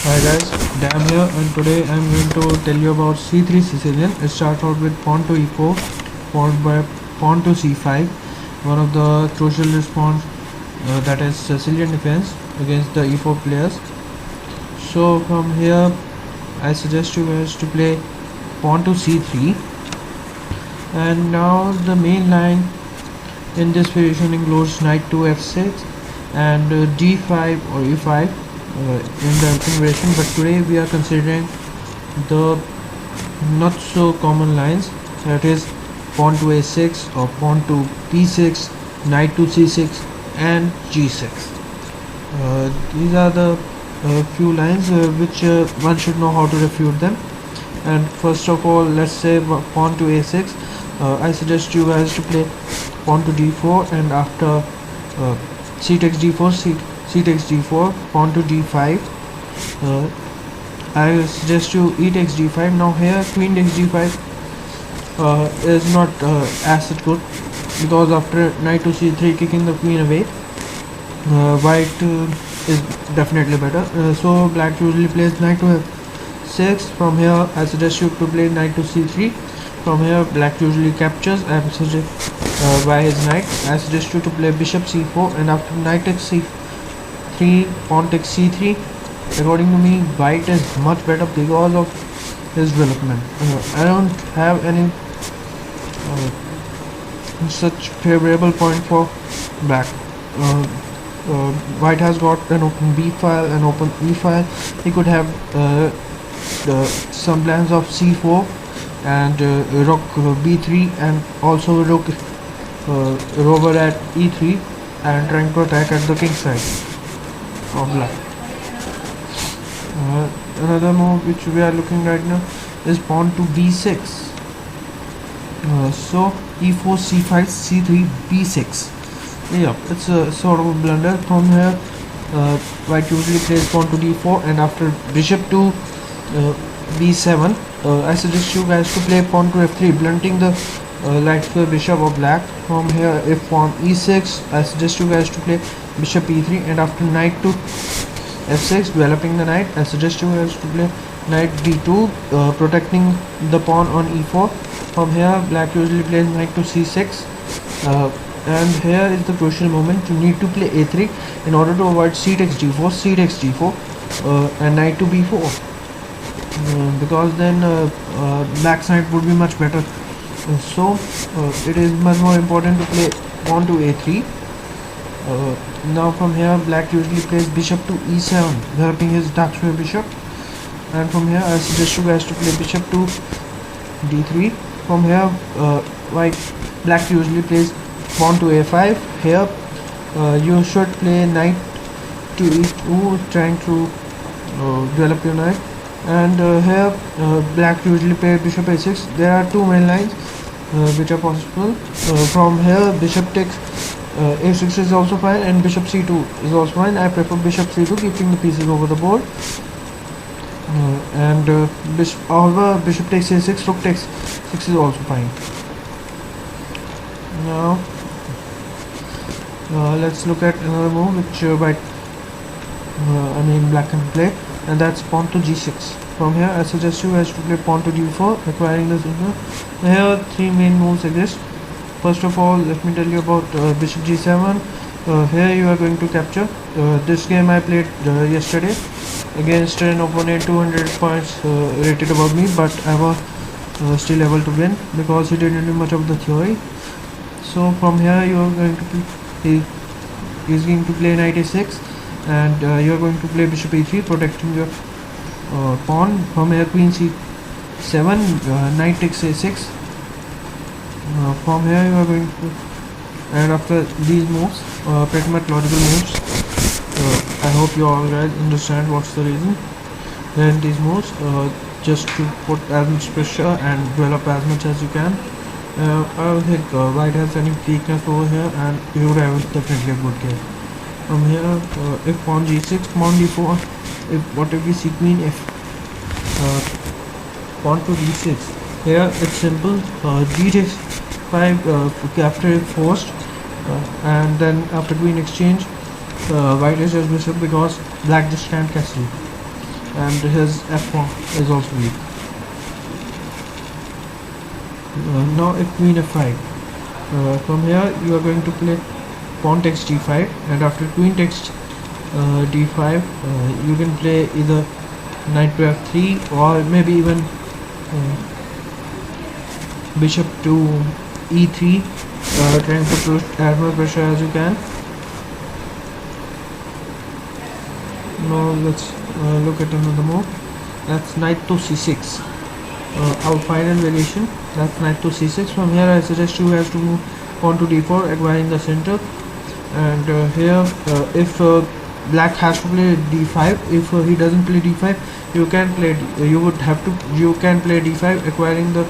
Hi guys, Dam here, and today I'm going to tell you about c3 Sicilian. It starts out with pawn to e4, followed by pawn to c5, one of the crucial response that is Sicilian defense against the e4 players. So from here I suggest you guys to play pawn to c3, and now the main line in this variation includes knight to f6 and d5 or e5 in the variation, but today we are considering the not so common lines, that is pawn to a6 or pawn to b6, knight to c6 and g6. These are the few lines which one should know how to refute them. And first of all, let's say pawn to a6. I suggest you guys to play pawn to d4, and after c takes d4, c takes d4, pawn to d5. I suggest you e takes d5. Now here queen takes d5 is not as good, because after knight to c3 kicking the queen away, white is definitely better. So black usually plays knight to f6. From here I suggest you to play knight to c3. From here black usually captures and by his knight. I suggest you to play bishop c4, and after knight takes c3, pawn takes c3. According to me, white is much better because of his development. I don't have any such favorable point for black. White has got an open b file, an open e file. He could have some plans of c4 and rook b3, and also rook rover at e3, and trying to attack at the king side of black. Another move which we are looking right now is pawn to b6. So e4, c5, c3, b6. Yeah, it's a sort of a blunder. From here white usually plays pawn to d4, and after bishop to b7, I suggest you guys to play pawn to f3, blunting the light square bishop of black. From here, if pawn e6, I suggest you guys to play bishop e3, and after knight to f6, developing the knight, I suggest you guys to play knight d2, protecting the pawn on e4. From here black usually plays knight to c6, and here is the crucial moment. You need to play a3 in order to avoid c takes d4, c takes d4, and knight to b4, because then black side would be much better. So it is much more important to play pawn to a3. Now from here black usually plays bishop to e7, developing his dark square bishop, and from here I suggest you guys to play bishop to d3. From here black usually plays pawn to a5. Here you should play knight to e2, trying to develop your knight, and here black usually play bishop a6. There are two main lines which are possible. From here bishop takes a6 is also fine, and bishop c2 is also fine. I prefer bishop c2, keeping the pieces over the board. However, bishop takes a6, rook takes 6 is also fine. Now let's look at another move which black can play, and that's pawn to g6. From here I suggest you guys to play pawn to d4, acquiring the signal. Here three main moves exist. First of all, let me tell you about bishop g7. Here you are going to capture. This game I played yesterday against an opponent 200 points rated above me, but I was still able to win because he didn't do much of the theory. So from here you are going to he is going to play knight a6, and you are going to play bishop e3, protecting your pawn. From here queen c7, knight takes a6. From here you are going to, and after these moves, pretty much logical moves, I hope you all guys understand what's the reason behind these moves, just to put as much pressure and develop as much as you can. I don't think white has any weakness over here, and you would have definitely a good game. From here, if pawn g6, pawn d4, what if we see queen f, pawn to d6. Here it's simple, g takes 5 after if forced, and then after queen exchange, white is just bishop because black just can't castle. and his f1 is also weak. Now if queen f5, from here you are going to play pawn takes d5, and after queen takes d5, you can play either knight to f3 or maybe even bishop to e3, trying to put as much pressure as you can. Now let's look at another move. That's knight to c6. Our final variation, that's knight to c6. From here I suggest you guys to move pawn to d4, acquiring the center. And here if black has to play d5, if he doesn't play d5, you can play you can play d5, acquiring the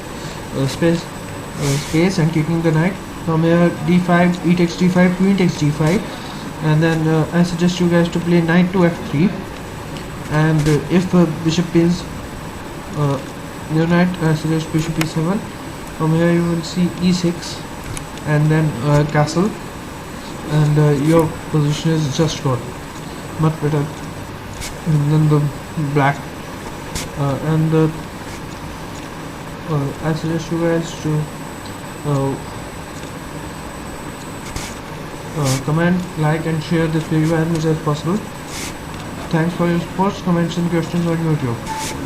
space and kicking the knight. From here d5, e takes d5, queen takes d5, and then I suggest you guys to play knight to f3, and if bishop pins your knight, I suggest bishop e7. From here you will see e6 and then castle, and your position is just got much better than the black, and I suggest you guys to comment, like and share this video as much as possible. Thanks for your support, comments and questions on YouTube.